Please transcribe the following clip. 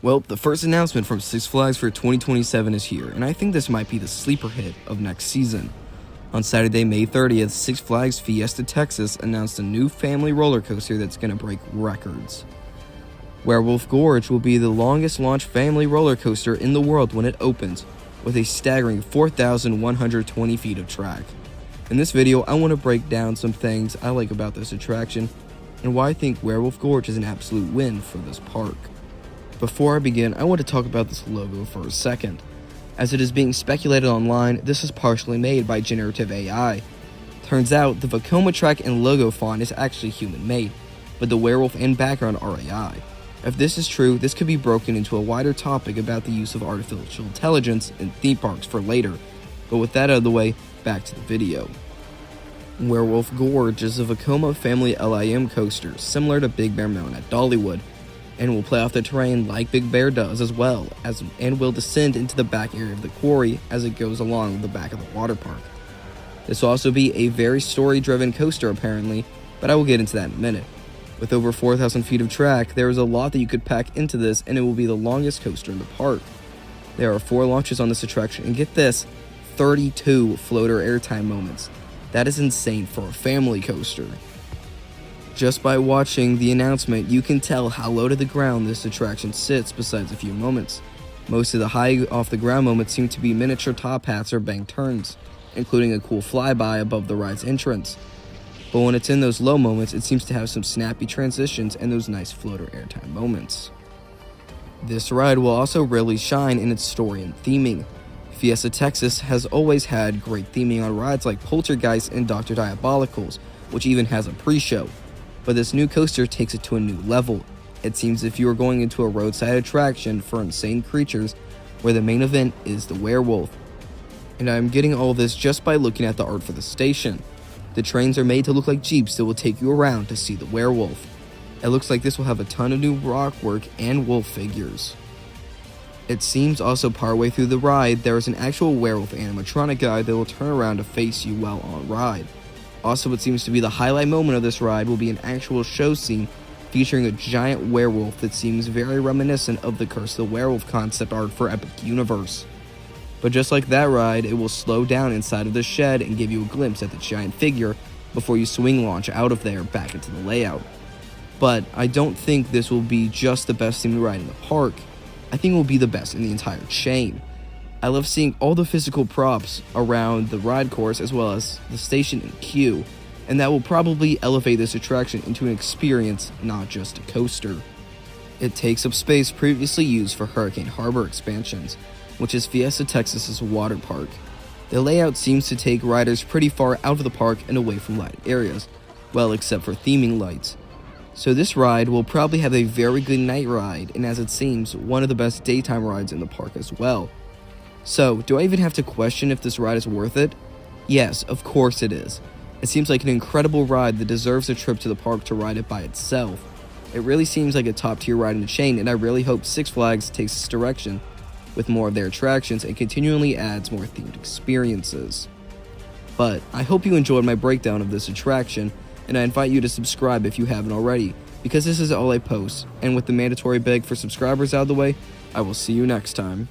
Well, the first announcement from Six Flags for 2027 is here, and I think this might be the sleeper hit of next season. On Saturday, May 30th, Six Flags Fiesta Texas announced a new family roller coaster that's going to break records. Werewolf Gorge will be the longest launch family roller coaster in the world when it opens, with a staggering 4,120 feet of track. In this video, I want to break down some things I like about this attraction, and why I think Werewolf Gorge is an absolute win for this park. Before I begin, I want to talk about this logo for a second. As it is being speculated online, this is partially made by generative AI. Turns out, the Vekoma track and logo font is actually human-made, but the werewolf and background are AI. If this is true, this could be broken into a wider topic about the use of artificial intelligence in theme parks for later, but with that out of the way, back to the video. Werewolf Gorge is a Vekoma family LIM coaster, similar to Big Bear Mountain at Dollywood, and will play off the terrain like Big Bear does and will descend into the back area of the quarry as it goes along the back of the water park. This will also be a very story-driven coaster apparently, but I will get into that in a minute. With over 4,000 feet of track, there is a lot that you could pack into this, and it will be the longest coaster in the park. There are 4 launches on this attraction, and get this, 32 floater airtime moments. That is insane for a family coaster. Just by watching the announcement, you can tell how low to the ground this attraction sits besides a few moments. Most of the high off the ground moments seem to be miniature top hats or bank turns, including a cool flyby above the ride's entrance. But when it's in those low moments, it seems to have some snappy transitions and those nice floater airtime moments. This ride will also really shine in its story and theming. Fiesta Texas has always had great theming on rides like Poltergeist and Dr. Diabolicals, which even has a pre-show. But this new coaster takes it to a new level. It seems if you are going into a roadside attraction for insane creatures, where the main event is the werewolf. And I'm getting all this just by looking at the art for the station. The trains are made to look like jeeps that will take you around to see the werewolf. It looks like this will have a ton of new rock work and wolf figures. It seems also partway through the ride, there is an actual werewolf animatronic guy that will turn around to face you while on ride. Also, what seems to be the highlight moment of this ride will be an actual show scene featuring a giant werewolf that seems very reminiscent of the Curse of the Werewolf concept art for Epic Universe. But just like that ride, it will slow down inside of the shed and give you a glimpse at the giant figure before you swing launch out of there back into the layout. But I don't think this will be just the best themed ride in the park. I think it will be the best in the entire chain. I love seeing all the physical props around the ride course as well as the station and queue, and that will probably elevate this attraction into an experience, not just a coaster. It takes up space previously used for Hurricane Harbor expansions, which is Fiesta Texas's water park. The layout seems to take riders pretty far out of the park and away from lighted areas, well except for theming lights. So this ride will probably have a very good night ride, and as it seems, one of the best daytime rides in the park as well. So, do I even have to question if this ride is worth it? Yes, of course it is. It seems like an incredible ride that deserves a trip to the park to ride it by itself. It really seems like a top tier ride in the chain, and I really hope Six Flags takes this direction with more of their attractions and continually adds more themed experiences. But I hope you enjoyed my breakdown of this attraction, and I invite you to subscribe if you haven't already, because this is all I post, and with the mandatory beg for subscribers out of the way, I will see you next time.